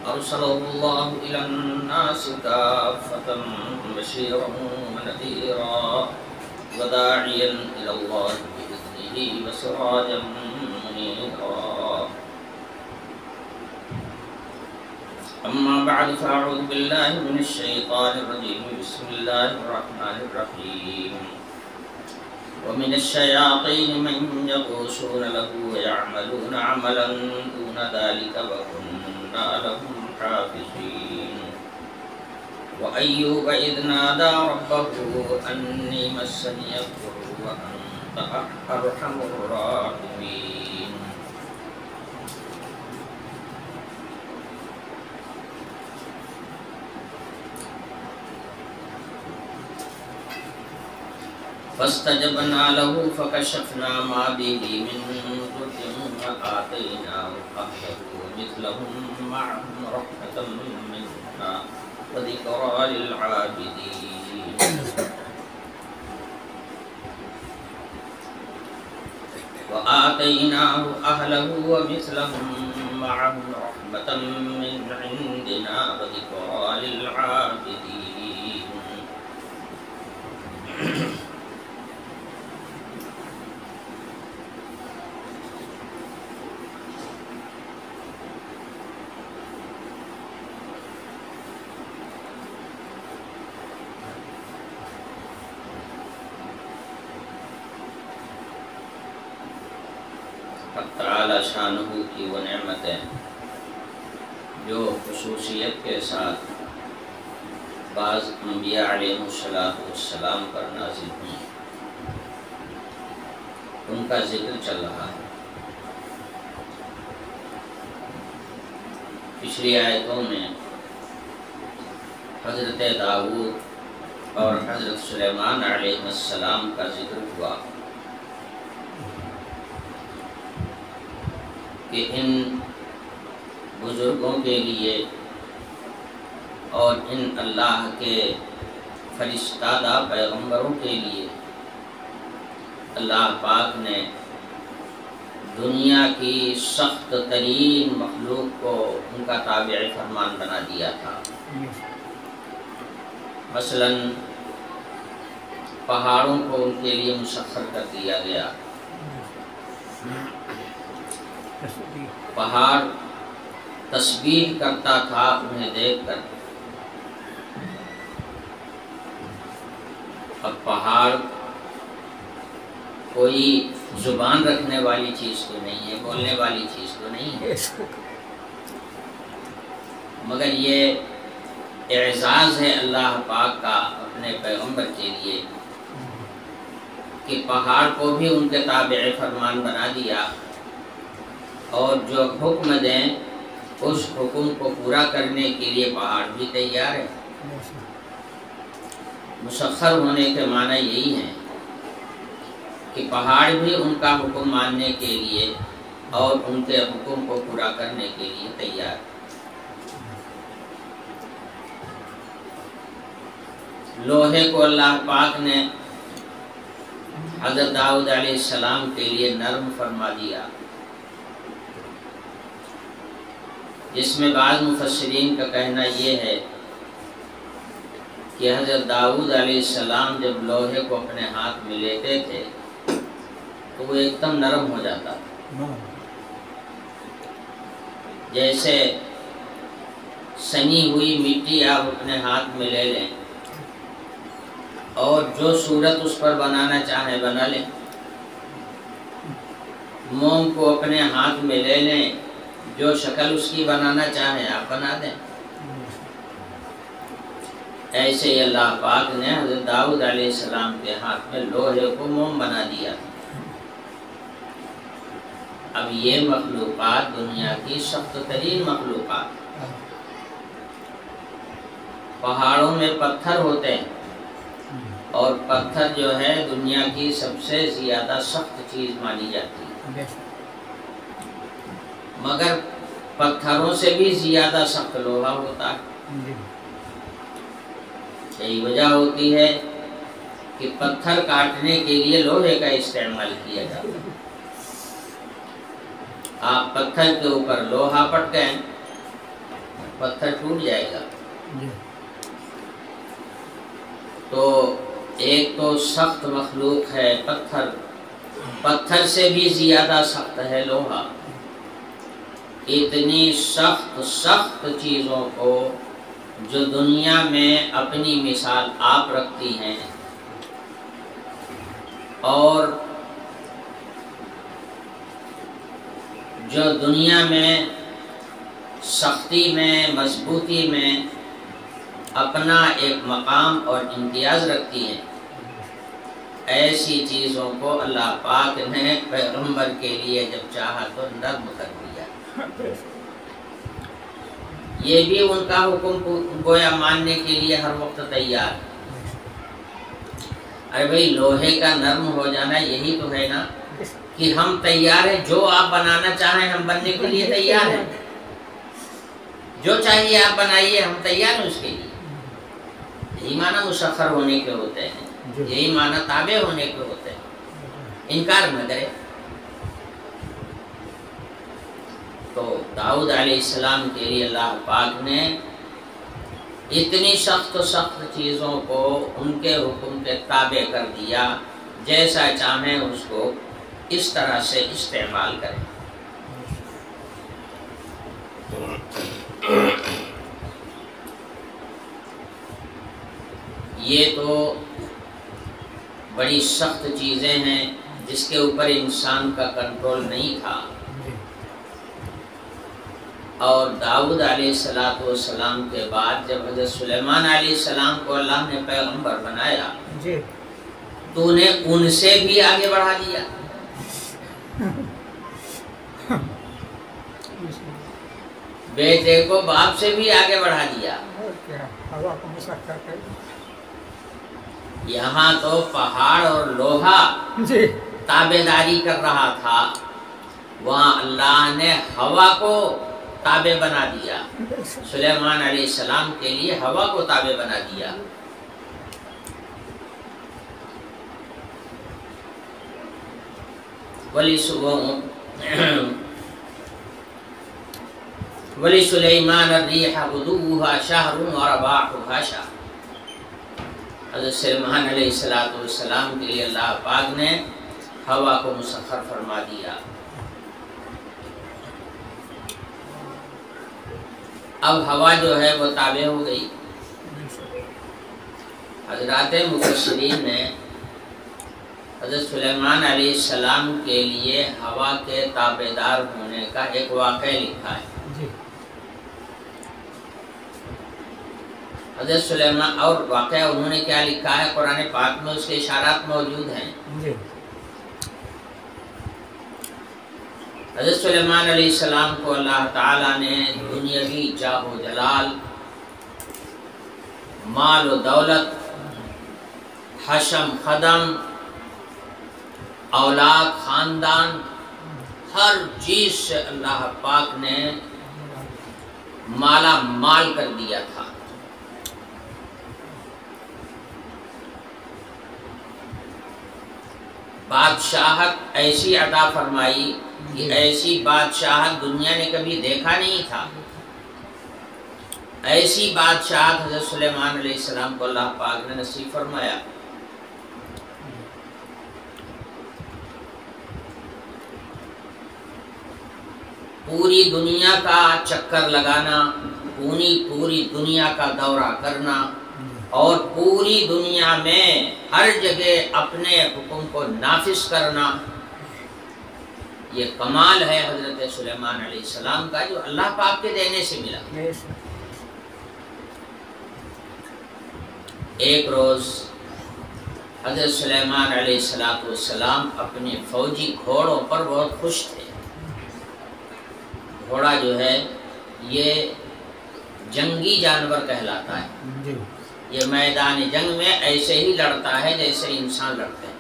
أرسله الله إلى الناس كافة بشيرا ونذيرا وداعيا إلى الله بإذنه وسراجا منيرا. أما بعد فأعوذ بالله من الشيطان الرجيم. بسم الله الرحمن الرحيم. ومن الشياطين من يغوصون له ويعملون عملا دون ذلك وكنا لهم حافظين. وأيوب إذ نادى ربه أني مسني الضر وأنت أرحم الراحمين. فاستجبنا له فكشفنا ما به من ضر وآتيناه أهله ومثلهم معهم رحمة منا وذكرى للعابدين. وآتيناه أهله ومثلهم معهم رحمة من عندنا وذكرى للعابدين. تعالی شانہ کی وہ نعمتیں جو خصوصیت کے ساتھ بعض انبیاء علیہ السلام پر نازل ہوئی، ان کا ذکر چل رہا ہے۔ پچھلی آیتوں میں حضرت داؤد اور حضرت سلیمان علیہ السلام کا ذکر ہوا کہ ان بزرگوں کے لیے اور ان اللہ کے فرشتہ پیغمبروں کے لیے اللہ پاک نے دنیا کی سخت ترین مخلوق کو ان کا تابع فرمان بنا دیا تھا۔ مثلا پہاڑوں کو ان کے لیے مسخر کر دیا گیا۔ پہاڑ تسبیح کرتا تھا انہیں دیکھ کر۔ اب پہاڑ کوئی زبان رکھنے والی چیز تو نہیں ہے، بولنے والی چیز تو نہیں ہے، مگر یہ اعزاز ہے اللہ پاک کا اپنے پیغمبر کے لیے کہ پہاڑ کو بھی ان کے تابع فرمان بنا دیا، اور جو حکم دیں اس حکم کو پورا کرنے کے لیے پہاڑ بھی تیار ہے۔ مسخر ہونے کے معنی یہی ہے کہ پہاڑ بھی ان کا حکم ماننے کے لیے اور ان کے حکم کو پورا کرنے کے لیے تیار ہے۔ لوہے کو اللہ پاک نے حضرت داؤد علیہ السلام کے لیے نرم فرما دیا، جس میں بعض مفسرین کا کہنا یہ ہے کہ حضرت داؤد علیہ السلام جب لوہے کو اپنے ہاتھ میں لیتے تھے تو وہ ایک دم نرم ہو جاتا تھا، جیسے سنی ہوئی مٹی آپ اپنے ہاتھ میں لے لیں اور جو صورت اس پر بنانا چاہیں بنا لیں۔ موم کو اپنے ہاتھ میں لے لیں، جو شکل اس کی بنانا چاہیں آپ بنا دیں۔ ایسے ہی اللہ پاک نے حضرت داؤد علیہ السلام کے ہاتھ میں لوہے کو موم بنا دیا۔ اب یہ مخلوقات دنیا کی سخت ترین مخلوقات، پہاڑوں میں پتھر ہوتے ہیں اور پتھر جو ہے دنیا کی سب سے زیادہ سخت چیز مانی جاتی ہے، مگر پتھروں سے بھی زیادہ سخت لوہا ہوتا ہے۔ یہی وجہ ہوتی ہے کہ پتھر کاٹنے کے لیے لوہے کا استعمال کیا جاتا ہے۔ آپ پتھر کے اوپر لوہا پٹکیں پتھر ٹوٹ جائے گا۔ تو ایک تو سخت مخلوق ہے پتھر، پتھر سے بھی زیادہ سخت ہے لوہا۔ اتنی سخت چیزوں کو جو دنیا میں اپنی مثال آپ رکھتی ہیں اور جو دنیا میں سختی میں مضبوطی میں اپنا ایک مقام اور امتیاز رکھتی ہیں، ایسی چیزوں کو اللہ پاک نے پیغمبر کے لیے جب چاہا تو نرم کر دیا۔ یہ بھی ان کا حکم گویا ماننے کے لیے ہر وقت تیار ہے۔ ارے بھائی لوہے کا نرم ہو جانا یہی تو ہے نا کہ ہم تیار ہیں، جو آپ بنانا چاہیں ہم بننے کے لیے تیار ہیں، جو چاہیے آپ بنائیے ہم تیار ہیں اس کے لیے۔ یہی معنی مسخر ہونے کے ہوتے ہیں، یہی معنی تابع ہونے کے ہوتے ہیں، انکار نہ کرے۔ تو داؤد علیہ السلام کے لیے اللہ پاک نے اتنی سخت چیزوں کو ان کے حکم کے تابع کر دیا، جیسا چاہیں اس کو اس طرح سے استعمال کریں۔ یہ تو بڑی سخت چیزیں ہیں جس کے اوپر انسان کا کنٹرول نہیں تھا، اور داؤد علیہ السلام کے بعد جب حضرت سلیمان علیہ السلام کو اللہ نے پیغمبر بنایا تو انہیں ان سے بھی آگے بڑھا دیا۔ بیٹے کو باپ سے بھی آگے بڑھا دیا۔ یہاں تو پہاڑ اور لوہا تابعداری کر رہا تھا، وہاں اللہ نے ہوا کو تابع بنا دیا۔ سلیمان علیہ السلام کے لیے ہوا کو تابع بنا دیا۔ وَلِسُلَيْمَانَ الرِّيحَ غُدُوُّهَا شَهْرٌ وَرَوَاحُهَا شَهْرٌ۔ حضرت سلیمان علیہ السلام کے لیے اللہ پاک نے ہوا کو مسخر فرما دیا۔ اب ہوا جو ہے وہ تابع ہو گئی۔ حضرات مفسرین نے حضرت سلیمان علیہ السلام کے لیے ہوا کے تابعدار ہونے کا ایک واقعہ لکھا ہے۔ حضرت سلیمان اور واقعہ انہوں نے کیا لکھا ہے، قرآن پاک میں اس کے اشارات موجود ہیں۔ حضرت سلیمان علیہ السلام کو اللہ تعالیٰ نے دنیاوی جاہ و جلال، مال و دولت، حشم خدم، اولاد خاندان، ہر چیز سے اللہ پاک نے مالا مال کر دیا تھا۔ بادشاہت ایسی عطا فرمائی کہ ایسی بادشاہت دنیا نے کبھی دیکھا نہیں تھا۔ ایسی بادشاہت حضرت سلیمان علیہ السلام کو اللہ پاک نے نصیب فرمایا۔ پوری دنیا کا چکر لگانا، پوری دنیا کا دورہ کرنا، اور پوری دنیا میں ہر جگہ اپنے حکم کو نافذ کرنا، یہ کمال ہے حضرت سلیمان علیہ السلام کا جو اللہ پاک کے دینے سے ملا۔ ایک روز حضرت سلیمان علیہ السلام اپنے فوجی گھوڑوں پر بہت خوش تھے۔ گھوڑا جو ہے یہ جنگی جانور کہلاتا ہے، یہ میدان جنگ میں ایسے ہی لڑتا ہے جیسے انسان لڑتے ہیں۔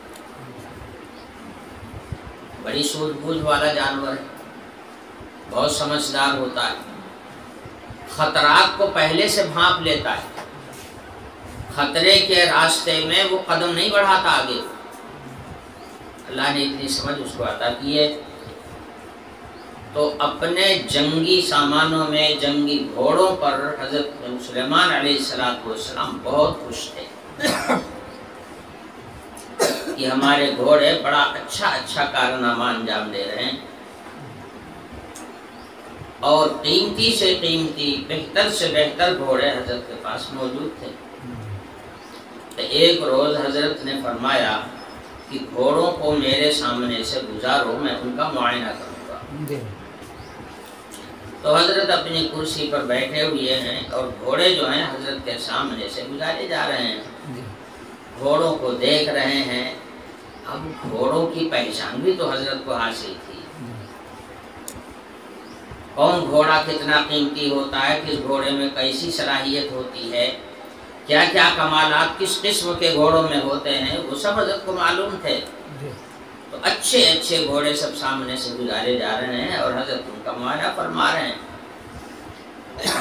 بڑی سوجھ بوجھ والا جانور ہے، بہت سمجھدار ہوتا ہے، خطرات کو پہلے سے بھانپ لیتا ہے، خطرے کے راستے میں وہ قدم نہیں بڑھاتا آگے۔ اللہ نے اتنی سمجھ اس کو عطا کی ہے۔ تو اپنے جنگی سامانوں میں جنگی گھوڑوں پر حضرت سلیمان علیہ السلام بہت خوش تھے کہ ہمارے گھوڑے بڑا اچھا کارنامہ انجام دے رہے ہیں، اور قیمتی سے قیمتی، بہتر سے بہتر گھوڑے حضرت کے پاس موجود تھے۔ تو ایک روز حضرت نے فرمایا کہ گھوڑوں کو میرے سامنے سے گزارو، میں ان کا معائنہ کروں گا۔ تو حضرت اپنی کرسی پر بیٹھے ہوئے ہیں اور گھوڑے جو ہیں حضرت کے سامنے سے گزارے جا رہے ہیں، گھوڑوں کو دیکھ رہے ہیں۔ اب گھوڑوں کی پہچان بھی تو حضرت کو حاصل تھی، کون گھوڑا کتنا قیمتی ہوتا ہے، کس گھوڑے میں کیسی صلاحیت ہوتی ہے، کیا کیا کمالات کس قسم کے گھوڑوں میں ہوتے ہیں، وہ سب حضرت کو معلوم تھے۔ تو اچھے گھوڑے سب سامنے سے گزارے جا رہے ہیں اور حضرت ان کا معائنہ فرما رہے ہیں۔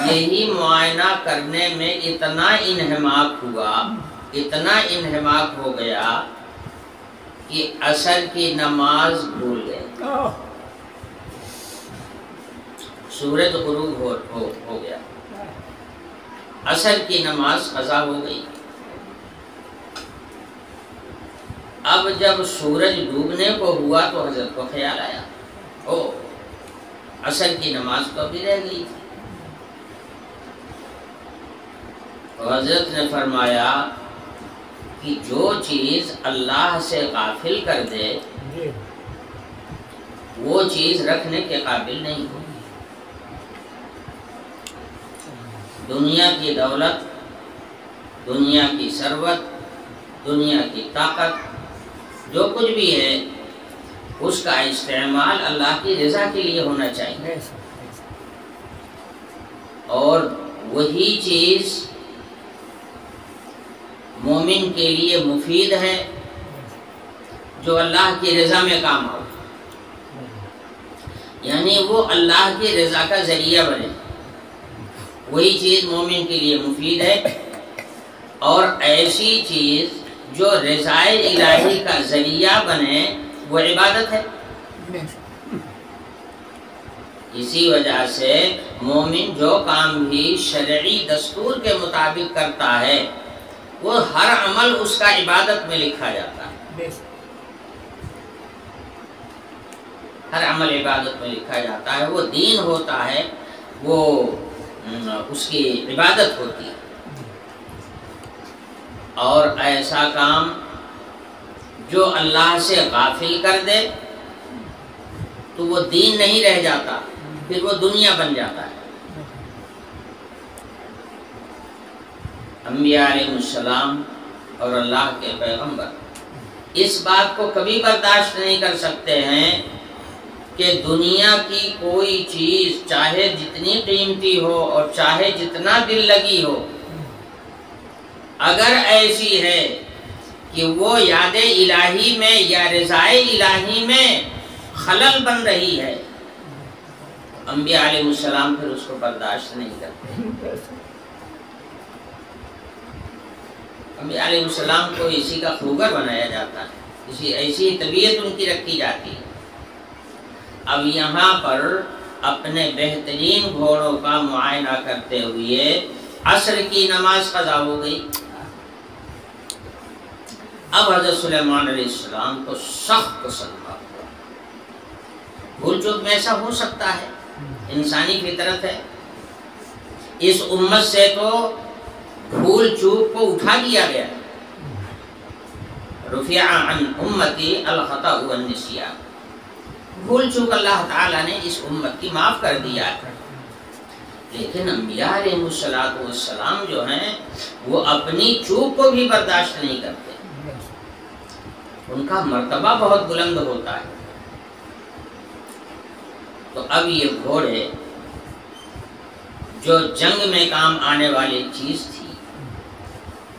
یہی معائنہ کرنے میں اتنا انہماک ہوا، اتنا انہماک ہو گیا کہ عصر کی نماز بھول گئے، سورج غروب ہو گیا، عصر کی نماز قضا ہو گئی۔ اب جب سورج ڈوبنے کو ہوا تو حضرت کو خیال آیا، عصر کی نماز تو ابھی رہ گئی تھی۔ تو حضرت نے فرمایا کہ جو چیز اللہ سے غافل کر دے وہ چیز رکھنے کے قابل نہیں ہوگی۔ دنیا کی دولت، دنیا کی ثروت، دنیا کی طاقت، جو کچھ بھی ہے اس کا استعمال اللہ کی رضا کے لیے ہونا چاہیے، اور وہی چیز مومن کے لیے مفید ہے جو اللہ کی رضا میں کام ہو، یعنی وہ اللہ کی رضا کا ذریعہ بنے، وہی چیز مومن کے لیے مفید ہے۔ اور ایسی چیز جو رضائے الہی کا ذریعہ بنے وہ عبادت ہے۔ اسی وجہ سے مومن جو کام بھی شرعی دستور کے مطابق کرتا ہے وہ ہر عمل اس کا عبادت میں لکھا جاتا ہے، ہر عمل عبادت میں لکھا جاتا ہے، وہ دین ہوتا ہے، وہ اس کی عبادت ہوتی ہے۔ اور ایسا کام جو اللہ سے غافل کر دے تو وہ دین نہیں رہ جاتا، پھر وہ دنیا بن جاتا ہے۔ انبیاء علیہ السلام اور اللہ کے پیغمبر اس بات کو کبھی برداشت نہیں کر سکتے ہیں کہ دنیا کی کوئی چیز چاہے جتنی قیمتی ہو اور چاہے جتنا دل لگی ہو، اگر ایسی ہے کہ وہ یاد الہی میں یا رضائے الہی میں خلل بن رہی ہے، انبیاء علیہ السلام پھر اس کو برداشت نہیں کرتے۔ انبیاء علیہ السلام کو اسی کا خوگر بنایا جاتا ہے، ایسی طبیعت ان کی رکھی جاتی ہے۔ اب یہاں پر اپنے بہترین گھوڑوں کا معائنہ کرتے ہوئے عصر کی نماز قضا ہو گئی۔ اب حضرت سلیمان علیہ السلام کو سخت صدمہ ہوا۔ بھول چوک میں ایسا ہو سکتا ہے، انسانی فطرت ہے۔ اس امت سے تو بھول چوک کو اٹھا دیا گیا، رفع عن امتی الخطأ والنسیان، بھول چوک اللہ تعالیٰ نے اس امت کی معاف کر دیا ہے۔ لیکن انبیاء علیہ السلام جو ہیں وہ اپنی چوک کو بھی برداشت نہیں کرتے، ان کا مرتبہ بہت بلند ہوتا ہے۔ تو اب یہ گھوڑے جو جنگ میں کام آنے والی چیز تھی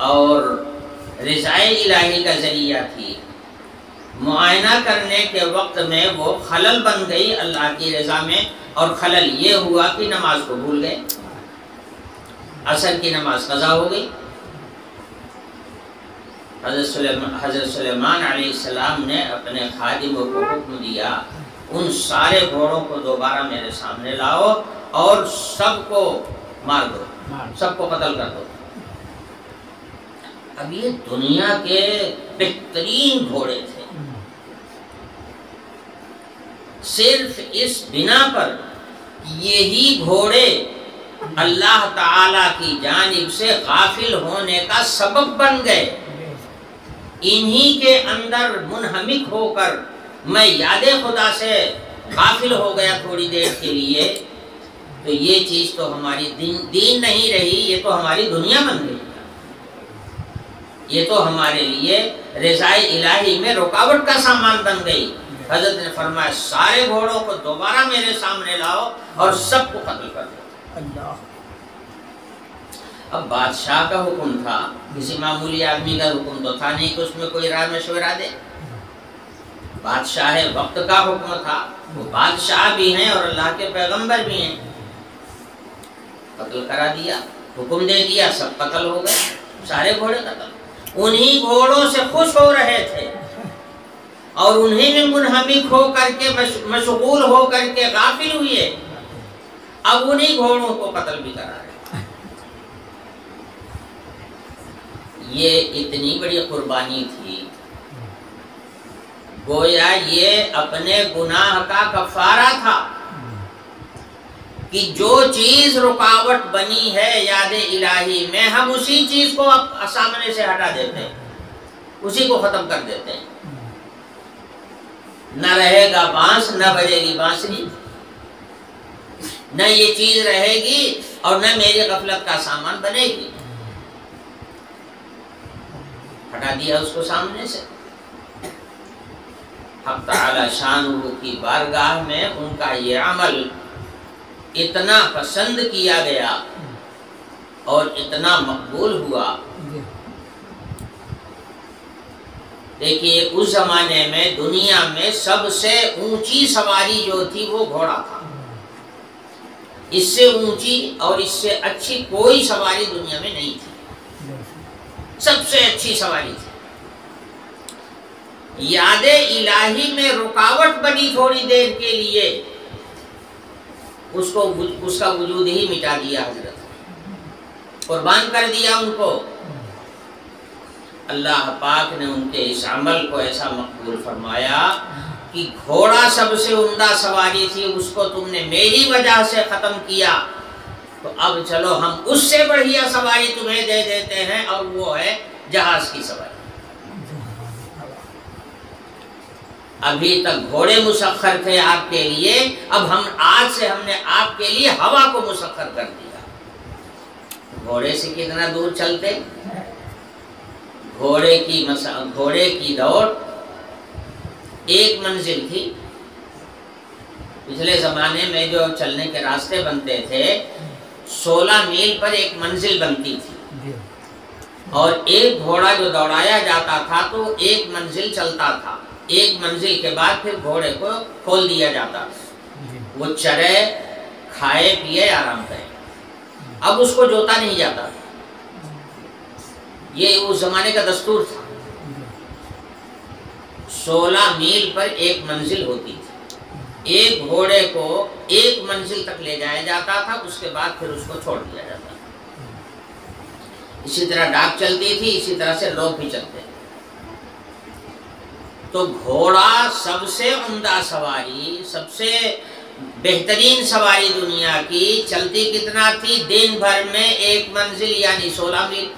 اور رضائے الہی کا ذریعہ تھی، معائنہ کرنے کے وقت میں وہ خلل بن گئی اللہ کی رضا میں، اور خلل یہ ہوا کہ نماز کو بھول گئے، عصر کی نماز قضا ہو گئی۔ حضرت سلیمان علیہ السلام نے اپنے خادموں کو حکم دیا ان سارے گھوڑوں کو دوبارہ میرے سامنے لاؤ اور سب کو مار دو، سب کو قتل کر دو۔ اب یہ دنیا کے بہترین گھوڑے تھے، صرف اس بنا پر یہی گھوڑے اللہ تعالی کی جانب سے غافل ہونے کا سبب بن گئے، انہی کے اندر منہمک ہو کر میں یاد خدا سے غافل ہو گیا تھوڑی دیر کے لیے، تو یہ چیز تو ہماری دین نہیں رہی، یہ تو ہماری دنیا بن گئی، یہ تو ہمارے لیے رضائے الہی میں رکاوٹ کا سامان بن گئی۔ حضرت نے فرمایا سارے گھوڑوں کو دوبارہ میرے سامنے لاؤ اور سب کو قتل کر دو۔ اب بادشاہ کا حکم تھا، کسی معمولی آدمی کا حکم تو تھا نہیں کہ اس میں کوئی رائے مشورہ دے، بادشاہ وقت کا حکم تھا، وہ بادشاہ بھی ہیں اور اللہ کے پیغمبر بھی ہیں، قتل کرا دیا، حکم دے دیا، سب قتل ہو گئے، سارے گھوڑے قتل۔ انہی گھوڑوں سے خوش ہو رہے تھے اور انہیں میں منہمک ہو کر کے مشغول ہو کر کے غافل ہوئے، اب انہی گھوڑوں کو قتل بھی کرا رہے۔ یہ اتنی بڑی قربانی تھی، گویا یہ اپنے گناہ کا کفارہ تھا کہ جو چیز رکاوٹ بنی ہے یاد الہی میں، ہم اسی چیز کو سامنے سے ہٹا دیتے ہیں، اسی کو ختم کر دیتے ہیں۔ نہ رہے گا بانس، نہ بجے گی بانسری، نہ یہ چیز رہے گی اور نہ میری غفلت کا سامان بنے گی، ہٹا دیا اس کو سامنے سے۔ حق تعالی شانہ کی بارگاہ میں ان کا یہ عمل اتنا پسند کیا گیا اور اتنا مقبول ہوا۔ دیکھیے اس زمانے میں دنیا میں سب سے اونچی سواری جو تھی وہ گھوڑا تھا، اس سے اونچی اور اس سے اچھی کوئی سواری دنیا میں نہیں تھی، سب سے اچھی سواری تھی۔ یاد الہی میں رکاوٹ بنی تھوڑی دیر کے لیے، اس کا وجود ہی مٹا دیا، حضرت قربان کر دیا ان کو۔ اللہ پاک نے ان کے اس عمل کو ایسا مقبول فرمایا کہ گھوڑا سب سے عمدہ سواری تھی، اس کو تم نے میری وجہ سے ختم کیا، تو اب چلو ہم اس سے بڑھیا سواری تمہیں دے دیتے ہیں، اور وہ ہے جہاز کی سواری۔ ابھی تک گھوڑے مسخر تھے آپ کے لیے، اب آج سے ہم نے آپ کے لیے ہوا کو مسخر کر دیا۔ گھوڑے سے کتنا دور چلتے؟ گھوڑے کی دوڑ ایک منزل تھی۔ پچھلے زمانے میں جو چلنے کے راستے بنتے تھے 16 میل پر ایک منزل بنتی تھی، اور ایک گھوڑا جو دوڑایا جاتا تھا تو ایک منزل چلتا تھا، ایک منزل کے بعد پھر گھوڑے کو کھول دیا جاتا، وہ چرے کھائے پیے آرام کرے، اب اس کو جوتا نہیں جاتا، یہ اس زمانے کا دستور تھا۔ 16 میل پر ایک منزل ہوتی تھی، ایک گھوڑے کو ایک منزل تک لے جایا جاتا تھا، اس کے بعد پھر اس کو چھوڑ دیا جاتا تھا۔ اسی طرح ڈاک چلتی تھی، اسی طرح سے لوگ بھی چلتے۔ تو گھوڑا سب سے عمدہ سواری، سب سے بہترین سواری دنیا کی، چلتی کتنا تھی؟ دن بھر میں ایک منزل یعنی 16 میل۔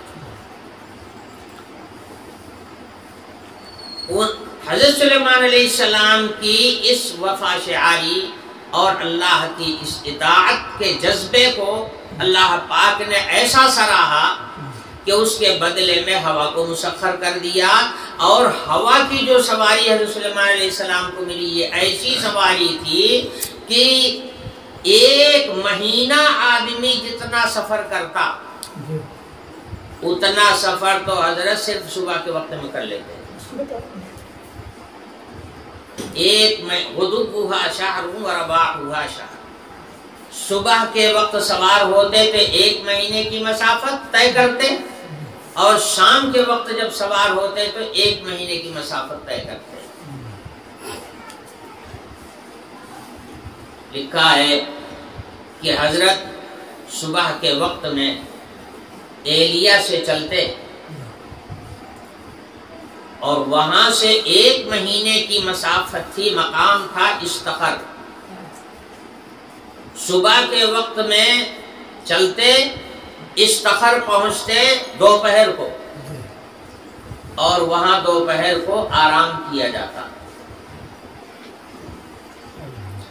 حضرت سلیمان علیہ السلام کی اس وفا شعاری اور اللہ کی اس اطاعت کے جذبے کو اللہ پاک نے ایسا سراہا کہ اس کے بدلے میں ہوا کو مسخر کر دیا، اور ہوا کی جو سواری حضرت سلیمان علیہ السلام کو ملی یہ ایسی سواری تھی کہ 1 مہینہ آدمی جتنا سفر کرتا اتنا سفر تو حضرت صرف صبح کے وقت میں کر لیتے۔ غدوها شہر ورباحها شہر، صبح کے وقت سوار ہوتے تھے 1 مہینے کی مسافت طے کرتے، اور شام کے وقت جب سوار ہوتے تو 1 مہینے کی مسافت طے کرتے۔ لکھا ہے کہ حضرت صبح کے وقت میں ایلیا سے چلتے اور وہاں سے 1 مہینے کی مسافت تھی، مقام تھا استخر۔ صبح کے وقت میں چلتے، استخر پہنچتے دوپہر کو، اور وہاں دوپہر کو آرام کیا جاتا،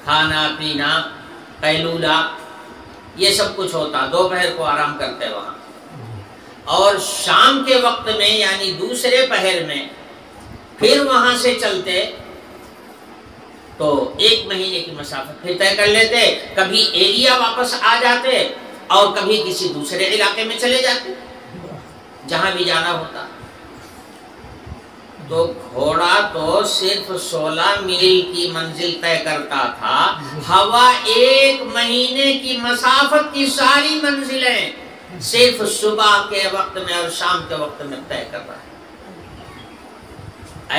کھانا پینا قیلولہ یہ سب کچھ ہوتا، دوپہر کو آرام کرتے وہاں۔ اور شام کے وقت میں یعنی دوسرے پہر میں پھر وہاں سے چلتے تو 1 مہینے کی مسافت پھر طے کر لیتے، کبھی ایلیا واپس آ جاتے اور کبھی کسی دوسرے علاقے میں چلے جاتے جہاں بھی جانا ہوتا۔ تو گھوڑا تو صرف 16 میل کی منزل طے کرتا تھا، ہوا 1 مہینے کی مسافت کی ساری منزلیں صرف صبح کے وقت میں اور شام کے وقت میں طے کر رہا ہے۔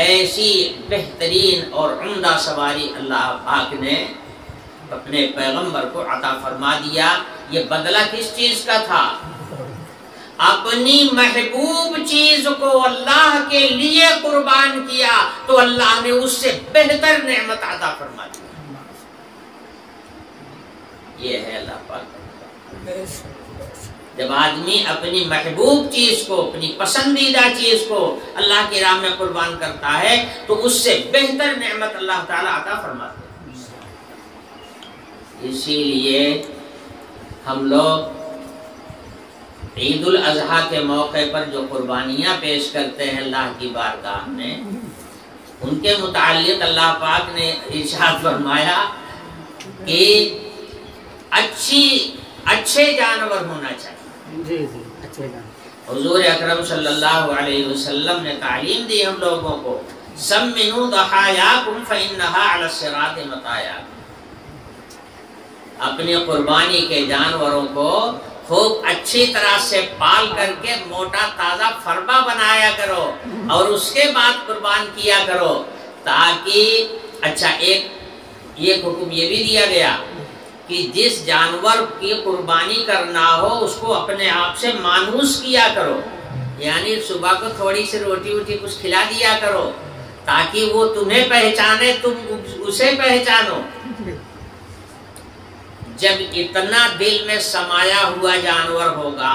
ایسی بہترین اور عمدہ سواری اللہ پاک نے اپنے پیغمبر کو عطا فرما دیا۔ یہ بدلہ کس چیز کا تھا؟ اپنی محبوب چیز کو اللہ کے لیے قربان کیا تو اللہ نے اس سے بہتر نعمت عطا فرما دی۔ یہ ہے اللہ پاک۔ جب آدمی اپنی محبوب چیز کو، اپنی پسندیدہ چیز کو اللہ کی راہ میں قربان کرتا ہے تو اس سے بہتر نعمت اللہ تعالیٰ عطا فرماتے ہیں۔ اسی لیے ہم لوگ عید الاضحیٰ کے موقع پر جو قربانیاں پیش کرتے ہیں اللہ کی بارگاہ میں، ان کے متعلق اللہ پاک نے ارشاد فرمایا کہ اچھے جانور ہونا چاہیے۔ جی جی اچھے جانور۔ حضور اکرم صلی اللہ علیہ وسلم نے تعلیم دی ہم لوگوں کو، سمنوا ضحایاکم فإنها علی الصراط مطایا۔ اپنی قربانی کے جانوروں کو خوب اچھی طرح سے پال کر کے موٹا تازہ فربا بنایا کرو اور اس کے بعد قربان کیا کرو، تاکہ اچھا ایک حکم یہ بھی دیا گیا کہ جس جانور کی قربانی کرنا ہو اس کو اپنے آپ سے مانوس کیا کرو، یعنی صبح کو تھوڑی سی روٹی ووٹی کچھ کھلا دیا کرو تاکہ وہ تمہیں پہچانے، تم اسے پہچانو۔ جب اتنا دل میں سمایا ہوا جانور ہوگا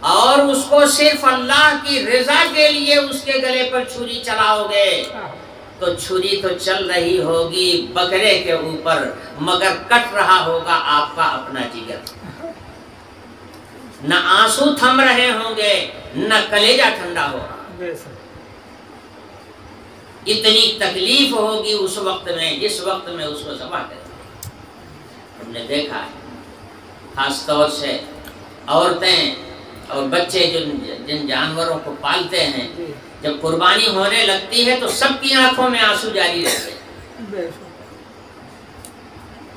اور اس کو صرف اللہ کی رضا کے لیے اس کے گلے پر چھری چلاؤ گے تو چھری تو چل رہی ہوگی بکرے کے اوپر، مگر کٹ رہا ہوگا آپ کا اپنا جگر، نہ آنسو تھم رہے ہوں گے نہ کلیجہ ٹھنڈا ہو رہا، اتنی تکلیف ہوگی اس وقت میں جس وقت میں اس کو ذبح کریں۔ ہم نے دیکھا ہے خاص طور سے عورتیں اور بچے جن جانوروں کو پالتے ہیں، جب قربانی ہونے لگتی ہے تو سب کی آنکھوں میں آنسو جاری رہتے ہیں۔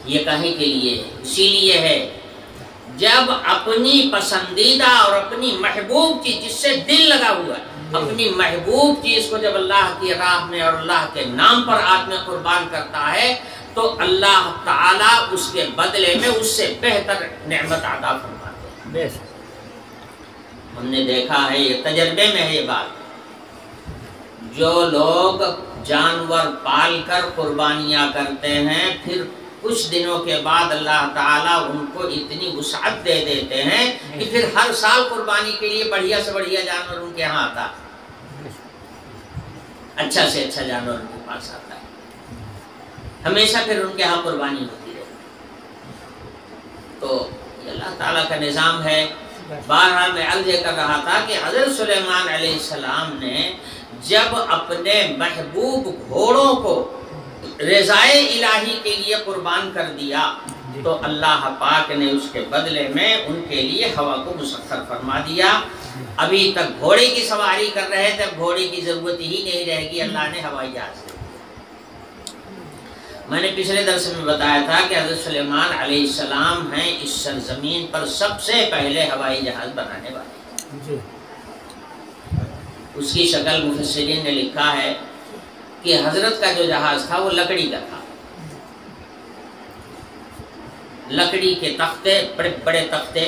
یہ کہیں کے لیے اسی لیے ہے جب اپنی پسندیدہ اور اپنی محبوب چیز جس سے دل لگا ہوا ہے، اپنی محبوب چیز کو جب اللہ کی راہ میں اور اللہ کے نام پر آدمی قربان کرتا ہے تو اللہ تعالیٰ اس کے بدلے میں اس سے بہتر نعمت عطا فرماتے ہیں۔ ہم نے دیکھا ہے، یہ تجربے میں ہے یہ بات، جو لوگ جانور پال کر قربانیاں کرتے ہیں پھر کچھ دنوں کے بعد اللہ تعالیٰ ان کو اتنی وسعت دے دیتے ہیں کہ پھر ہر سال قربانی کے لیے بڑھیا سے بڑھیا جانور ان کے ہاں آتا، اچھا سے اچھا جانور ان کے پاس آتا ہے، ہمیشہ پھر ان کے ہاں قربانی ہوتی ہے۔ تو یہ اللہ تعالیٰ کا نظام ہے۔ بہرحال میں عرض کر رہا تھا کہ حضرت سلیمان علیہ السلام نے جب اپنے محبوب گھوڑوں کو رضائے الہی کے لیے قربان کر دیا تو اللہ پاک نے اس کے بدلے میں ان کے لیے ہوا کو مسخر فرما دیا۔ ابھی تک گھوڑے کی سواری کر رہے تھے، گھوڑے کی ضرورت ہی نہیں رہے گی، اللہ نے ہوائی جہاز دے دیا۔ میں نے پچھلے درس میں بتایا تھا کہ حضرت سلیمان علیہ السلام ہیں اس سرزمین پر سب سے پہلے ہوائی جہاز بنانے والے۔ اس کی شکل مفسرین نے لکھا ہے کہ حضرت کا جو جہاز تھا وہ لکڑی کا تھا، لکڑی کے تختے، بڑے بڑے تختے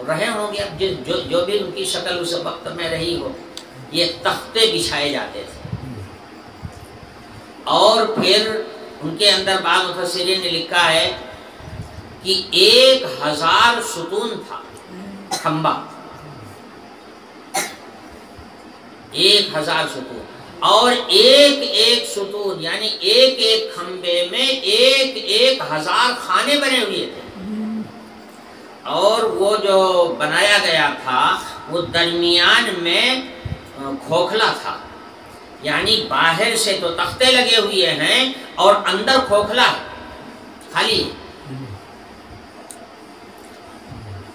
رہے ہوں گے، اب جو بھی ان کی شکل اس وقت میں رہی ہو، یہ تختے بچھائے جاتے تھے، اور پھر ان کے اندر بعض مفسرین نے لکھا ہے کہ 1000 ستون تھا کھمبا، 1000 ستون، اور ایک ایک ستون یعنی ایک ایک کھمبے میں 1000 خانے بنے ہوئے تھے، اور وہ جو بنایا گیا تھا وہ درمیان میں کھوکھلا تھا، یعنی باہر سے تو تختے لگے ہوئے ہیں اور اندر کھوکھلا خالی ہے۔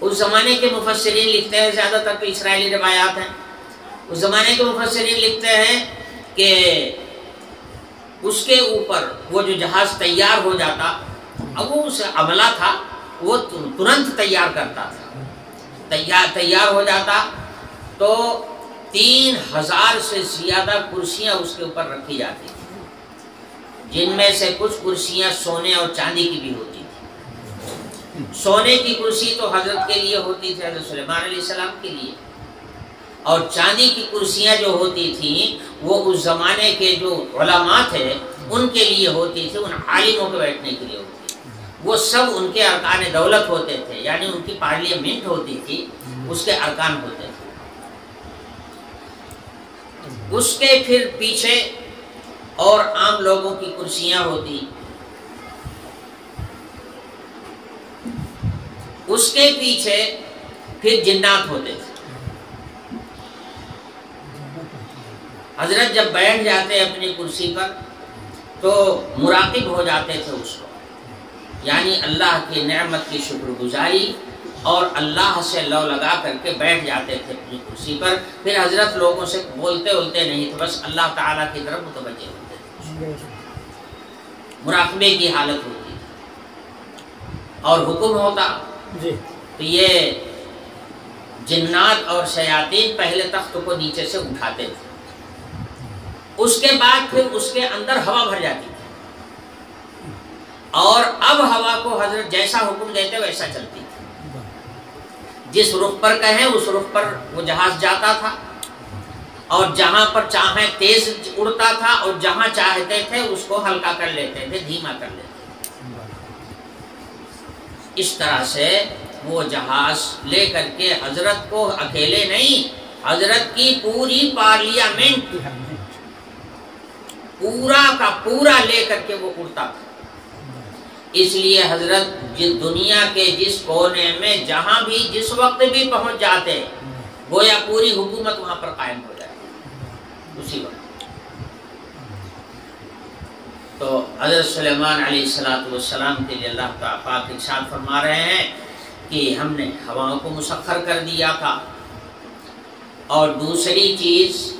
اس زمانے کے مفسرین لکھتے ہیں، زیادہ تر تو اسرائیلی روایات ہیں، اس زمانے کے مفسرین لکھتے ہیں کہ اس کے اوپر وہ جو جہاز تیار ہو جاتا، اب وہ اس عملہ تھا وہ ترنت تیار کرتا تھا، تیار ہو جاتا تو 3000 سے زیادہ کرسیاں اس کے اوپر رکھی جاتی تھی، جن میں سے کچھ کرسیاں سونے اور چاندی کی بھی ہوتی تھی۔ سونے کی کرسی تو حضرت کے لیے ہوتی تھی، حضرت سلیمان علیہ السلام کے لیے، اور چاندی کی کرسیاں جو ہوتی تھیں وہ اس زمانے کے جو علماء تھے ان کے لیے ہوتی تھی، ان عالموں کے بیٹھنے کے لیے ہوتی تھی، وہ سب ان کے ارکان دولت ہوتے تھے، یعنی ان کی پارلیمنٹ ہوتی تھی، اس کے ارکان ہوتے تھے۔ اس کے پھر پیچھے اور عام لوگوں کی کرسیاں ہوتی، اس کے پیچھے پھر جنات ہوتے تھے۔ حضرت جب بیٹھ جاتے اپنی کرسی پر تو مراقب ہو جاتے تھے اس کو، یعنی اللہ کی نعمت کی شکر گزاری، اور اللہ سے لو لگا کر کے بیٹھ جاتے تھے اپنی کرسی پر، پھر حضرت لوگوں سے بولتے نہیں تھے، بس اللہ تعالیٰ کی طرف متوجہ ہوتے تھے، مراقبے کی حالت ہوتی تھی، اور حکم ہوتا تو یہ جنات اور شیاطین پہلے تخت کو نیچے سے اٹھاتے تھے، اس کے بعد پھر اس کے اندر ہوا بھر جاتی تھی، اور اب ہوا کو حضرت جیسا حکم دیتے ویسا چلتی تھی، جس رخ پر کہیں اس رخ پر وہ جہاز جاتا تھا، اور جہاں پر چاہیں تیز اڑتا تھا، اور جہاں چاہتے تھے اس کو ہلکا کر لیتے تھے، دھیما کر لیتے تھے۔ اس طرح سے وہ جہاز لے کر کے حضرت کو اکیلے نہیں، حضرت کی پوری پارلیمنٹ پورا کا پورا لے کر کے وہ اڑتا تھا۔ اس لیے حضرت دنیا کے جس کونے میں جہاں بھی جس وقت بھی پہنچ جاتے، گویا پوری حکومت وہاں پر قائم ہو جاتی اسی وقت۔ تو حضرت سلیمان علیہ السلام کے لیے اللہ تعالیٰ پاک ارشاد فرما رہے ہیں کہ ہم نے ہواؤں کو مسخر کر دیا تھا، اور دوسری چیز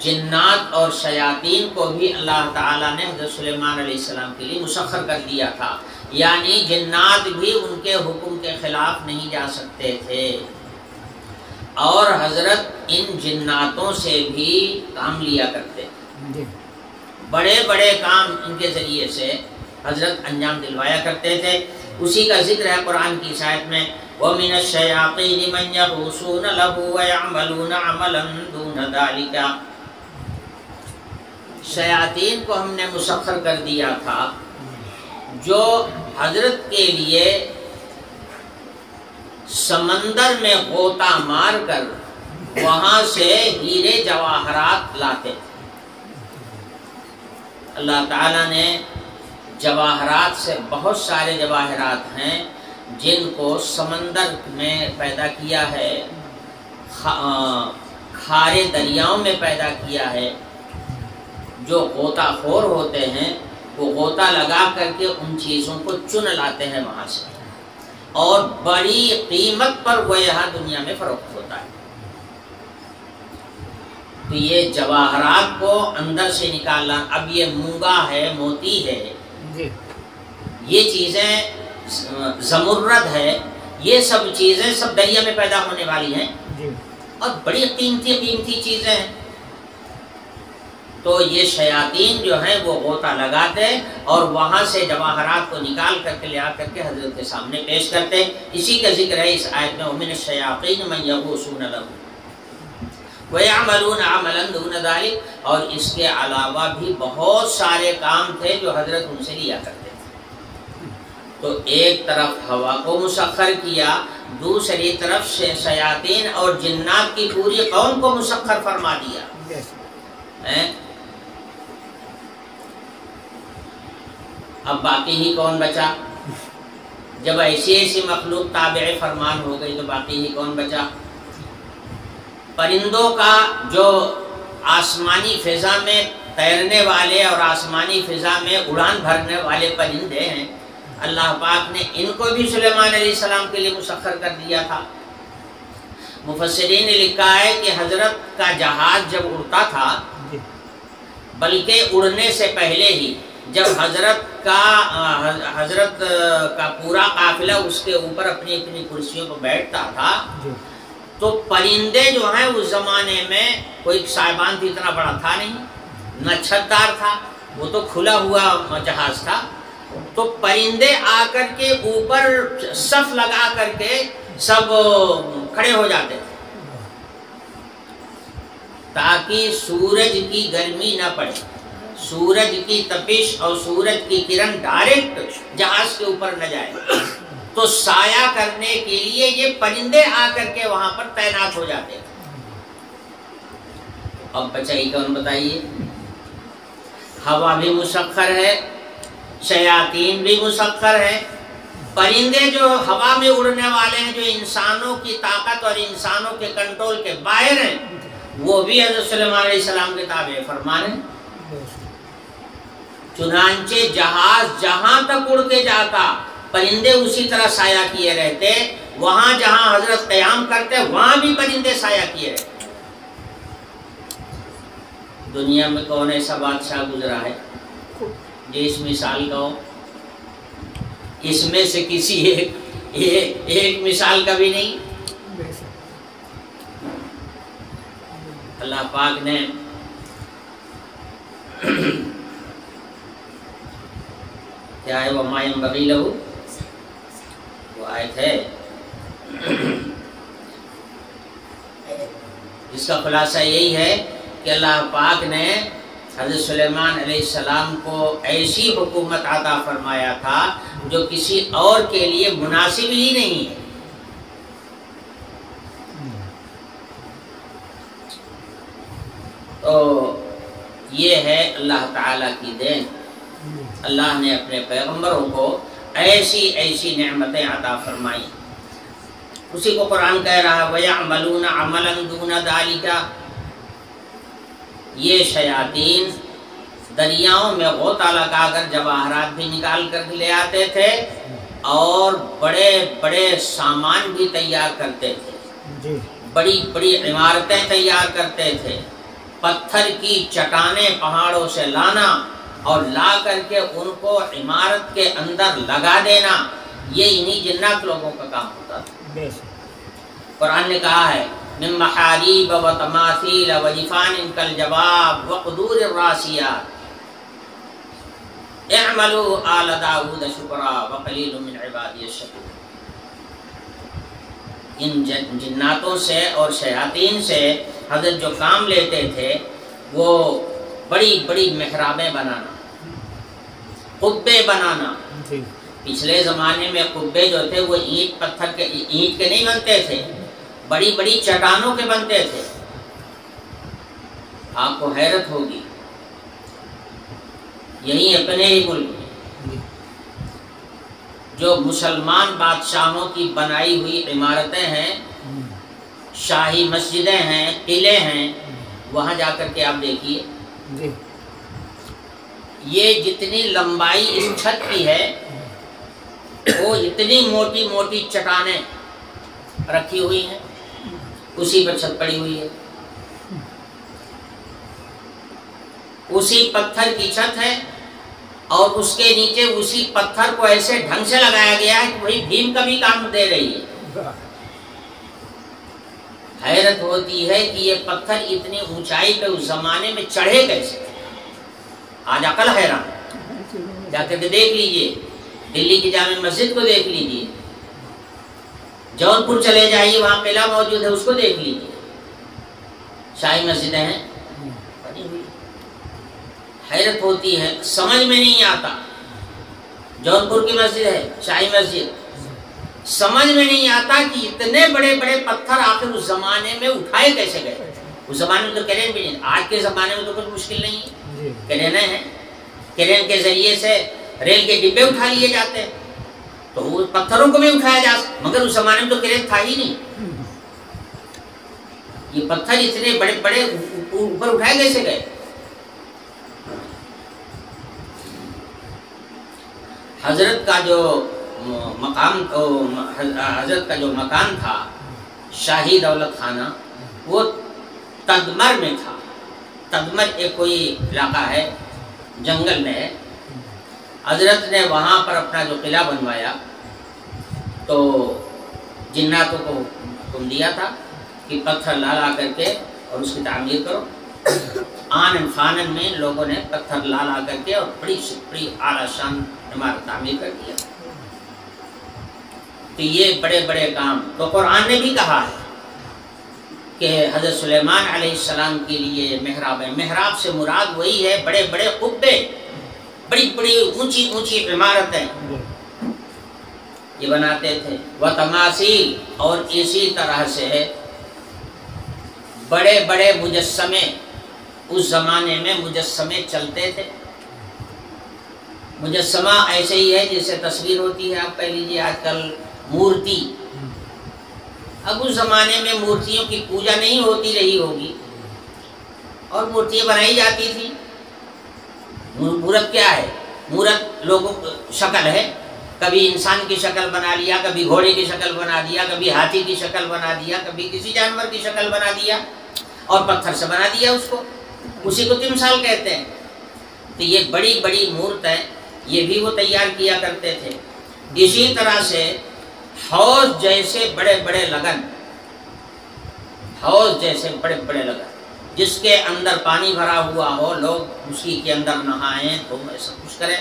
جنات اور شیاطین کو بھی اللہ تعالیٰ نے حضرت سلیمان علیہ السلام کے لیے مسخر کر دیا تھا، یعنی جنات بھی ان کے حکم کے خلاف نہیں جا سکتے تھے، اور حضرت ان جناتوں سے بھی کام لیا کرتے تھے، بڑے بڑے کام ان کے ذریعے سے حضرت انجام دلوایا کرتے تھے۔ اسی کا ذکر ہے قرآن کی اس آیت میں، وَمِنَ الشَّيَاطِينِ مَن يَغُوصُونَ لَهُ وَيَعْمَلُونَ عَمَلًا دُونَ ذَلِكَ۔ شیاطین کو ہم نے مسخر کر دیا تھا جو حضرت کے لیے سمندر میں غوطہ مار کر وہاں سے ہیرے جواہرات لاتے تھے۔ اللہ تعالیٰ نے جواہرات سے بہت سارے جواہرات ہیں جن کو سمندر میں پیدا کیا ہے، کھارے دریاؤں میں پیدا کیا ہے۔ جو غوطہ خور ہوتے ہیں وہ غوطہ لگا کر کے ان چیزوں کو چن لاتے ہیں وہاں سے، اور بڑی قیمت پر وہ یہاں دنیا میں فروخت ہوتا ہے۔ تو یہ جواہرات کو اندر سے نکالنا، اب یہ مونگا ہے، موتی ہے، یہ چیزیں زمرد ہے، یہ سب چیزیں سب دریا میں پیدا ہونے والی ہیں، اور بڑی قیمتی چیزیں ہیں۔ تو یہ شیاطین جو ہیں وہ غوطہ لگاتے اور وہاں سے جواہرات کو نکال کر کے لے آ کر کے حضرت کے سامنے پیش کرتے. اسی کا ذکر ہے اس آیت میں وَمِنَ الشَّيَاطِينِ مَن يَغُوصُونَ لَهُ وَيَعْمَلُونَ عَمَلًا دُونَ ذَلِكَ. اور اس کے علاوہ بھی بہت سارے کام تھے جو حضرت ان سے لیا کرتے تھے. تو ایک طرف ہوا کو مسخر کیا، دوسری طرف سے شیاطین اور جنات کی پوری قوم کو مسخر فرما دیا. اب باقی ہی کون بچا؟ جب ایسی ایسی مخلوق تابع فرمان ہو گئی تو باقی ہی کون بچا؟ پرندوں کا جو آسمانی فضا میں تیرنے والے اور آسمانی فضا میں اڑان بھرنے والے پرندے ہیں، اللہ پاک نے ان کو بھی سلیمان علیہ السلام کے لیے مسخر کر دیا تھا. مفسرین نے لکھا ہے کہ حضرت کا جہاز جب اڑتا تھا، بلکہ اڑنے سے پہلے ہی جب حضرت کا پورا قافلہ اس کے اوپر اپنی اپنی کرسیوں پر بیٹھتا تھا، تو پرندے جو ہیں اس زمانے میں کوئی سائبان بھی اتنا بڑا تھا نہیں، نہ چھتدار تھا، وہ تو کھلا ہوا جہاز تھا. تو پرندے آ کر کے اوپر صف لگا کر کے سب کھڑے ہو جاتے تھے تاکہ سورج کی گرمی نہ پڑے، سورج کی تپش اور سورج کی کرن ڈائریکٹ جہاز کے اوپر نہ جائے. تو سایہ کرنے کے لیے یہ پرندے آ کر کے وہاں پر تعینات ہو جاتے تھے. اب بچائی کون بتائیے؟ ہوا بھی مسخر ہے، شیاطین بھی مسخر ہے. پرندے جو ہوا میں اڑنے والے ہیں، جو انسانوں کی طاقت اور انسانوں کے کنٹرول کے باہر ہیں، وہ بھی حضرت سلیمان علیہ السلام کے تابع فرمان ہیں. چنانچہ جہاز جہاں تک اڑ کے جاتا پرندے اسی طرح سایہ کیے رہتے، وہاں جہاں حضرت قیام کرتے وہاں بھی پرندے سایہ کیے رہتے. دنیا میں کون ایسا بادشاہ گزرا ہے جو اس مثال کا ہو؟ اس میں سے کسی ایک مثال کا بھی نہیں. اللہ پاک نے کیا ہے وَمَا يَنبَغِي لَهُ، وہ آیت ہے جس کا خلاصہ یہی ہے کہ اللہ پاک نے حضرت سلیمان علیہ السلام کو ایسی حکومت عطا فرمایا تھا جو کسی اور کے لیے مناسب ہی نہیں ہے. تو یہ ہے اللہ تعالیٰ کی دین. اللہ نے اپنے پیغمبروں کو ایسی ایسی نعمتیں عطا فرمائی. اسی کو قرآن کہہ رہا وَيَعْمَلُونَ عَمَلًا دُونَ ذَلِكَ. یہ شیاطین دریاؤں میں غوطہ لگا کر جواہرات بھی نکال کر لے آتے تھے اور بڑے بڑے سامان بھی تیار کرتے تھے، بڑی بڑی عمارتیں تیار کرتے تھے. پتھر کی چٹانیں پہاڑوں سے لانا اور لا کر کے ان کو عمارت کے اندر لگا دینا، یہ انہی جنات لوگوں کا کام ہوتا تھا. قرآن نے کہا ہے من محاریب و تماثیل و جفان کالجواب و قدور الراسیات اعملوا آل داود شکرا و قلیل من عبادی الشکور. ان جناتوں سے اور شیاطین سے حضرت جو کام لیتے تھے وہ بڑی بڑی محرابیں بنانا، قبے بنانا. پچھلے زمانے میں قبے جو تھے وہ اینٹ کے نہیں بنتے تھے، بڑی بڑی چٹانوں کے بنتے تھے. آپ کو حیرت ہوگی، یہی اپنے ہی ملک میں جو مسلمان بادشاہوں کی بنائی ہوئی عمارتیں ہیں، شاہی مسجدیں ہیں، قلعے ہیں، وہاں جا کر کے آپ دیکھیے یہ جتنی لمبائی اس چھت کی ہے وہ اتنی موٹی موٹی چٹانیں رکھی ہوئی ہیں، اسی پر چھت پڑی ہوئی ہے، اسی پتھر کی چھت ہے اور اس کے نیچے اسی پتھر کو ایسے ڈھنگ سے لگایا گیا ہے کہ وہی بھیم کا بھی کام دے رہی ہے. حیرت ہوتی ہے کہ یہ پتھر اتنی اونچائی پہ اس زمانے میں چڑھے کیسے. آج عقل حیران، جا کر کے دیکھ لیجئے، دلی کی جامع مسجد کو دیکھ لیجئے، جون پور چلے جائیے وہاں قلعہ موجود ہے، اس کو دیکھ لیجئے، شاہی مسجدیں ہیں بنی ہوئی، حیرت ہوتی ہے، سمجھ میں نہیں آتا۔ جون پور کی مسجد ہے شاہی مسجد، سمجھ میں نہیں آتا کہ اتنے بڑے بڑے پتھر آخر اس زمانے میں اٹھائے کیسے گئے۔ اس زمانے میں تو کرین بھی نہیں، آج کے زمانے میں تو کچھ مشکل نہیں ہے، کرینیں ہیں، کرین کے ذریعے سے ریل کے ڈبے اٹھا لیے جاتے ہیں، تو وہ پتھروں کو بھی اٹھایا جا سکتا، مگر اس زمانے میں تو کرین تھا ہی نہیں۔ یہ پتھر اتنے بڑے بڑے اوپر اٹھائے کیسے گئے؟ حضرت کا جو مقام، حضرت کا جو مکان تھا شاہی دولت خانہ، وہ تدمر میں تھا۔ تدمر ایک کوئی علاقہ ہے، جنگل میں ہے۔ حضرت نے وہاں پر اپنا جو قلعہ بنوایا تو جناتوں کو حکم دیا تھا کہ پتھر لا لا کر کے اور اس کی تعمیر کرو۔ آنن فانن میں لوگوں نے پتھر لا لا کر کے اور بڑی سے بڑی اعلیٰ شان عمارت تعمیر کر دیا۔ تو یہ بڑے بڑے کام تو قرآن نے بھی کہا ہے کہ حضرت سلیمان علیہ السلام کے لیے محراب ہے۔ محراب سے مراد وہی ہے بڑے بڑے قبے، بڑی بڑی اونچی اونچی عمارتیں یہ بناتے تھے۔ وتماثیل، اور اسی طرح سے بڑے بڑے مجسمے، اس زمانے میں مجسمے چلتے تھے۔ مجسمہ ایسے ہی ہے جیسے تصویر ہوتی ہے، آپ کہہ لیجیے آج کل مورتی۔ اب اس زمانے میں مورتیوں کی پوجا نہیں ہوتی رہی ہوگی اور مورتیاں بنائی جاتی تھی۔ مورت کیا ہے؟ مورت لوگوں شکل ہے، کبھی انسان کی شکل بنا لیا، کبھی گھوڑے کی شکل بنا دیا، کبھی ہاتھی کی شکل بنا دیا، کبھی کسی جانور کی شکل بنا دیا اور پتھر سے بنا دیا اس کو، اسی کو تمثال کہتے ہیں۔ تو یہ بڑی بڑی مورت ہے، یہ بھی وہ تیار کیا کرتے تھے۔ اسی طرح سے حوض جیسے بڑے بڑے لگن، حوض جیسے بڑے بڑے لگن جس کے اندر پانی بھرا ہوا ہو، لوگ اسی کے اندر نہائیں تو ایسا کچھ کریں۔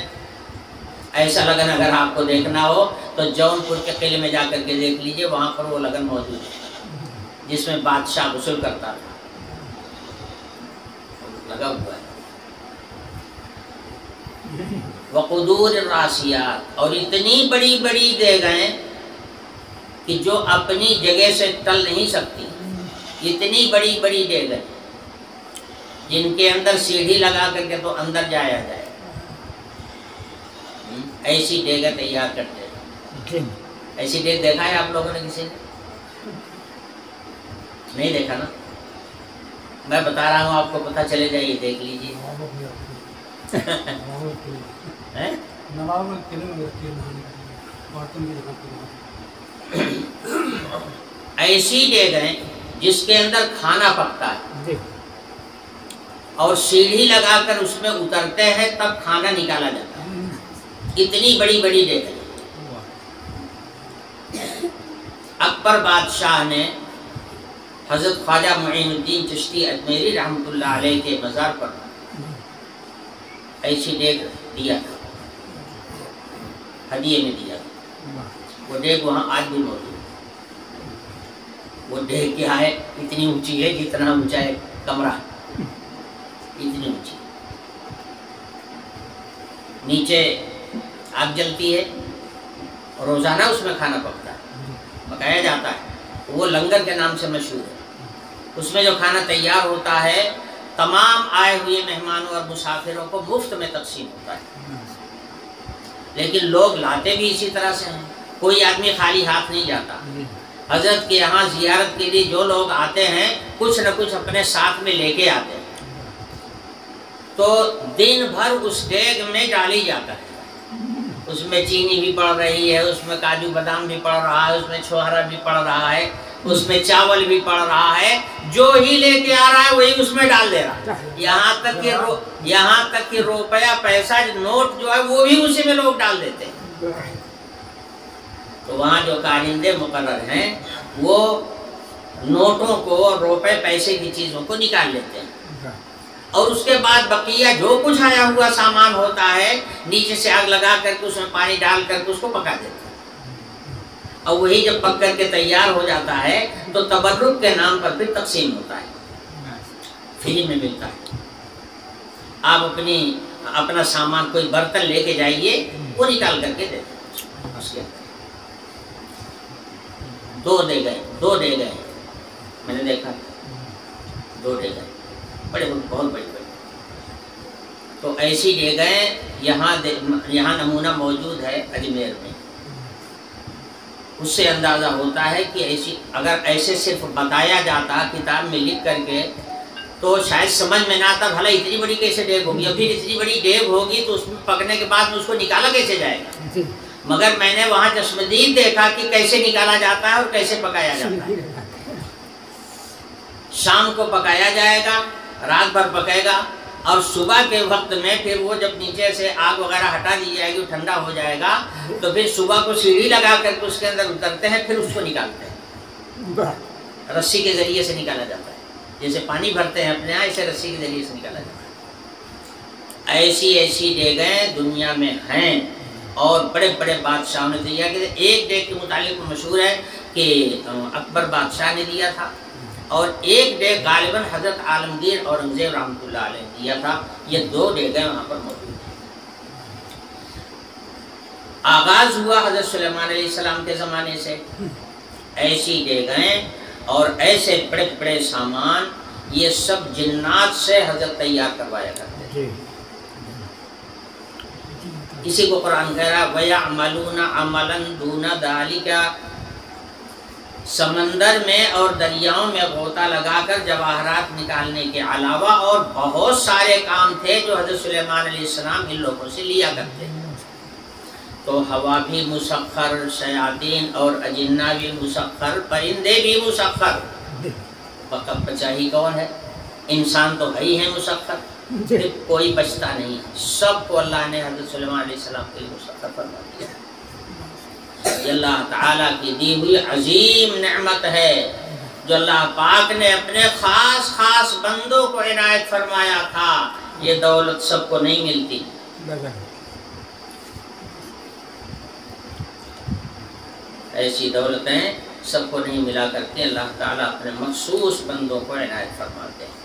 ایسا لگن اگر آپ کو دیکھنا ہو تو جون پور کے قلعے میں جا کر کے دیکھ لیجئے، وہاں پر وہ لگن موجود ہے جس میں بادشاہ غسل کرتا تھا، لگا ہوا ہے۔ وقدور الراسیات، اور اتنی بڑی بڑی دیگیں کہ جو اپنی جگہ سے ٹل نہیں سکتی، اتنی بڑی بڑی دیگیں جن کے اندر سیڑھی لگا کر کے تو اندر جایا جائے، ایسی دیگیں تیار کرتے ہیں۔ ایسی دیگ دیکھا ہے آپ لوگوں نے کسی نے؟ نہیں دیکھا نا؟ میں بتا رہا ہوں، آپ کو پتہ چلے جائے، دیکھ لیجیے۔ ایسی دیگیں جس کے اندر کھانا پکتا ہے اور سیڑھی لگا کر اس میں اترتے ہیں تب کھانا نکالا جاتا ہے، اتنی بڑی بڑی دیگیں۔ اکبر بادشاہ نے حضرت خواجہ معین الدین چشتی اجمیری رحمۃ اللہ علیہ کے مزار پر ایسی دیگ دیا تھا، ہدیے میں دیا تھا۔ وہ دیگ وہاں آج بھی موجود ہے۔ وہ دیگ کیا ہے؟ اتنی اونچی ہے جتنا اونچا ہے کمرہ، اتنی اونچی، نیچے آگ جلتی ہے، روزانہ اس میں کھانا پکتا ہے، پکایا جاتا ہے۔ وہ لنگر کے نام سے مشہور ہے۔ اس میں جو کھانا تیار ہوتا ہے تمام آئے ہوئے مہمانوں اور مسافروں کو مفت میں تقسیم ہوتا ہے، لیکن لوگ لاتے بھی اسی طرح سے ہیں، کوئی آدمی خالی ہاتھ نہیں جاتا۔ حضرت کے یہاں زیارت کے لیے جو لوگ آتے ہیں کچھ نہ کچھ اپنے ساتھ میں لے کے آتے ہیں، تو دن بھر اس دیگ میں ڈالی جاتا ہے۔ اس میں چینی بھی پڑ رہی ہے، اس میں کاجو بادام بھی پڑ رہا ہے، اس میں چھوہارا بھی پڑ رہا ہے، اس میں چاول بھی پڑ رہا ہے، جو ہی لے کے آ رہا ہے وہی اس میں ڈال دے رہا ہے۔ یہاں تک کہ روپیہ پیسہ نوٹ جو ہے وہ بھی اسی میں لوگ ڈال دیتے ہیں۔ تو وہاں جو کارندے مقرر ہیں وہ نوٹوں کو، روپے پیسے کی چیزوں کو نکال لیتے ہیں اور اس کے بعد بقیہ جو کچھ آیا ہوا سامان ہوتا ہے نیچے سے آگ لگا کر کے اس میں پانی ڈال کر کے اس کو پکا دیتا ہے، اور وہی جب پک کر کے تیار ہو جاتا ہے تو تبرک کے نام پر پھر تقسیم ہوتا ہے، فری میں ملتا ہے۔ آپ اپنا سامان کوئی برتن لے کے جائیے، وہ نکال کر کے دے دیں، اس کے دو دے گئے میں نے دیکھا 2 دے گئے بڑے بہت بڑے بڑے، تو ایسی جگہیں یہاں نمونہ موجود ہے اجمیر میں، اس سے اندازہ ہوتا ہے کہ ایسی اگر ایسے صرف بتایا جاتا کتاب میں لکھ کر کے تو شاید سمجھ میں نہ آتا، بھلا اتنی بڑی کیسے ڈیگ ہوگی، اور پھر اتنی بڑی ڈیگ ہوگی تو اس میں پکنے کے بعد اس کو نکالا کیسے جائے گا، مگر میں نے وہاں چشمدید دیکھا کہ کیسے نکالا جاتا ہے اور کیسے پکایا جاتا ہے۔ شام کو پکایا جائے گا، رات بھر پکے گا، اور صبح کے وقت میں پھر وہ جب نیچے سے آگ وغیرہ ہٹا دی جائے گی، ٹھنڈا ہو جائے گا، تو پھر صبح کو سیڑھی لگا کر کے اس کے اندر اترتے ہیں، پھر اس کو نکالتے ہیں، رسی کے ذریعے سے نکالا جاتا ہے، جیسے پانی بھرتے ہیں اپنے یہاں، اسے رسی کے ذریعے سے نکالا جاتا ہے۔ ایسی ڈیگیں دنیا میں ہیں، اور بڑے بڑے بادشاہوں نے دیا کہ ایک ڈیگ کے متعلق مشہور ہے کہ اکبر بادشاہ نے دیا تھا، اور ایک ڈیگ غالباً حضرت عالمگیر اورنگزیب رحمۃ اللہ علیہ نے دیا تھا۔ یہ 2 ڈیگیں وہاں پر موجود ہیں۔ آغاز ہوا حضرت سلیمان علیہ السلام کے زمانے سے، ایسی ڈیگیں اور ایسے بڑے بڑے سامان یہ سب جنات سے حضرت تیار کروایا کرتے تھے۔ اسی کو قرآن کہہ رہا وَيَعْمَلُونَ عَمَلًا دُونَ ذَلِكَ، سمندر میں اور دریاؤں میں غوطہ لگا کر جواہرات نکالنے کے علاوہ اور بہت سارے کام تھے جو حضرت سلیمان علیہ السلام ان لوگوں سے لیا کرتے ہیں۔ تو ہوا بھی مسخر، شیاطین اور اجنہ بھی مسخر، پرندے بھی مسخر، بچاہی کون ہے؟ انسان تو ہے ہی ہے مسخر، پھر کوئی بچتا نہیں، سب کو اللہ نے حضرت سلیمان علیہ السلام کے لیے مسخر فرما دیا۔ یہ اللہ تعالیٰ کی دی ہوئی عظیم نعمت ہے جو اللہ پاک نے اپنے خاص بندوں کو عنایت فرمایا تھا۔ یہ دولت سب کو نہیں ملتی، ایسی دولتیں سب کو نہیں ملا کرتی، اللہ تعالیٰ اپنے مخصوص بندوں کو عنایت فرماتے ہیں۔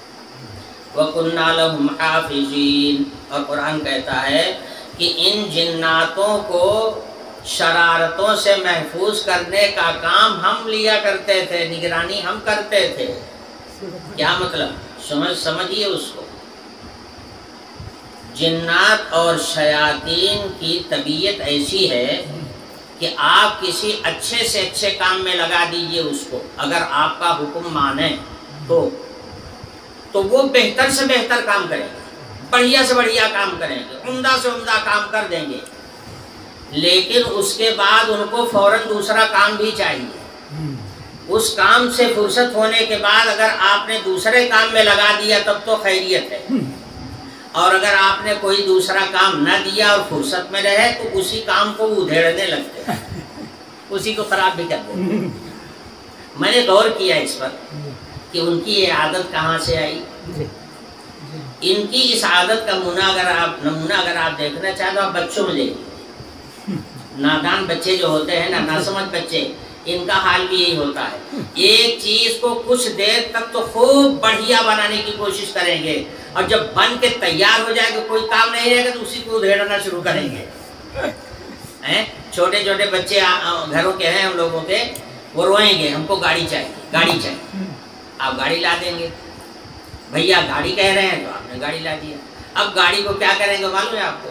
وَكُنَّا لَهُمْ حَافِظِينَ، اور قرآن کہتا ہے کہ ان جناتوں کو شرارتوں سے محفوظ کرنے کا کام ہم لیا کرتے تھے، نگرانی ہم کرتے تھے۔ کیا مطلب؟ سمجھیے اس کو۔ جنات اور شیاطین کی طبیعت ایسی ہے کہ آپ کسی اچھے سے اچھے کام میں لگا دیجئے اس کو، اگر آپ کا حکم مانے تو وہ بہتر سے بہتر کام کریں گے، بڑھیا سے بڑھیا کام کریں گے، عمدہ سے عمدہ کام کر دیں گے، لیکن اس کے بعد ان کو فوراً دوسرا کام بھی چاہیے۔ اس کام سے فرصت ہونے کے بعد اگر آپ نے دوسرے کام میں لگا دیا تب تو خیریت ہے، اور اگر آپ نے کوئی دوسرا کام نہ دیا اور فرصت میں رہے تو اسی کام کو ادھیڑنے لگتے ہیں، اسی کو خراب بھی کر دیتے ہیں۔ میں نے غور کیا اس پر کہ ان کی یہ عادت کہاں سے آئی۔ ان کی اس عادت کا نمونہ اگر آپ دیکھنا چاہیں تو آپ بچوں میں دیکھیں، نادان بچے جو ہوتے ہیں نا، ناسمجھ بچے، ان کا حال بھی یہی ہوتا ہے۔ ایک چیز کو کچھ دیر تک تو خوب بڑھیا بنانے کی کوشش کریں گے، اور جب بن کے تیار ہو جائے گا کوئی کام نہیں رہے گا تو اسی کو ادھیڑنا شروع کریں گے۔ چھوٹے چھوٹے بچے گھروں کے ہیں ہم لوگوں کے، وہ روئیں گے ہم کو گاڑی چاہیے گاڑی چاہیے، آپ گاڑی لا دیں گے، بھیا گاڑی کہہ رہے ہیں تو آپ نے گاڑی لا دیا۔ اب گاڑی کو کیا کریں گے معلوم ہے آپ کو؟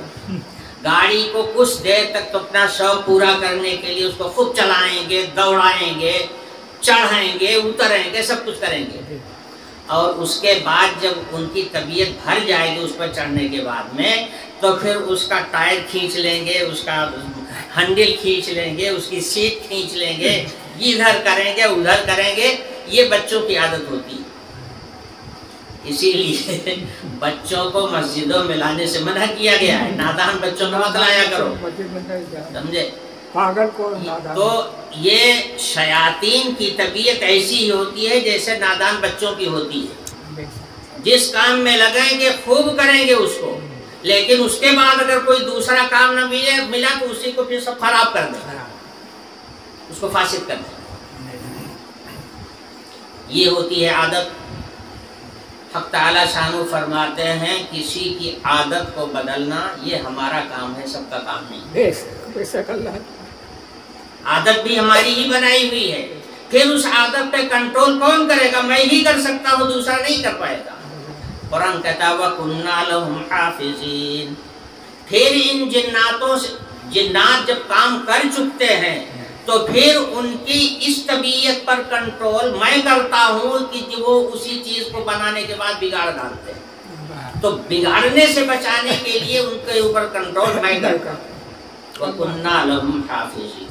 گاڑی کو کچھ دیر تک تو اپنا شوق پورا کرنے کے لیے اس کو خوب چلائیں گے، دوڑائیں گے، چڑھائیں گے، اتریں گے، سب کچھ کریں گے، اور اس کے بعد جب ان کی طبیعت بھر جائے گی اس پر چڑھنے کے بعد میں، تو پھر اس کا ٹائر کھینچ لیں گے، اس کا ہینڈل کھینچ لیں گے، اس کی سیٹ کھینچ لیں گے، ادھر کریں گے ادھر کریں گے۔ یہ بچوں کی عادت ہوتی ہے، اسی لیے بچوں کو مسجدوں میں لانے سے منع کیا گیا ہے، نادان بچوں کو مت لایا کرو، سمجھے؟ تو یہ شیاطین کی طبیعت ایسی ہی ہوتی ہے جیسے نادان بچوں کی ہوتی ہے۔ جس کام میں لگیں گے خوب کریں گے اس کو، لیکن اس کے بعد اگر کوئی دوسرا کام نہ ملا تو اسی کو پھر سب خراب کر دیں، اس کو فاسد کر دیں۔ یہ ہوتی ہے عادت۔ حق تعالی شانو فرماتے ہیں کسی کی عادت کو بدلنا یہ ہمارا کام ہے، سب کا کام نہیں۔ بے شک اللہ، عادت بھی ہماری ہی بنائی ہوئی ہے، پھر اس عادت پہ کنٹرول کون کرے گا؟ میں ہی کر سکتا ہوں، دوسرا نہیں کر پائے گا۔ قرآن کہتا ہے وَكُنَّا لَهُمْ حَافِظِينَ۔ پھر ان جناتوں سے، جنات جب کام کر چکتے ہیں تو پھر ان کی اس طبیعت پر کنٹرول میں کرتا ہوں کہ وہ اسی چیز کو بنانے کے بعد بگاڑ ڈالتے ہیں، تو بگاڑنے سے بچانے کے لیے ان کے اوپر کنٹرول میں کرتا ہوں۔ وَكُنَّا لَهُمْ حَافِظِينَ۔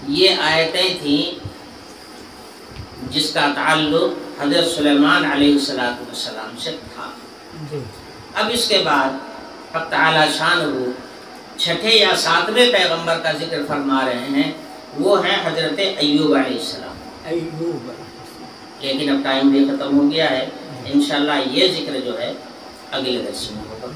یہ آیتیں تھیں جس کا تعلق حضرت سلیمان علیہ السلام سے تھا۔ اب اس کے بعد حق تعالی شانہ چھٹے یا ساتویں پیغمبر کا ذکر فرما رہے ہیں، وہ ہیں حضرت ایوب علیہ السلام۔ لیکن اب ٹائم بھی ختم ہو گیا ہے، انشاءاللہ یہ ذکر جو ہے اگلے درس میں ہوگا۔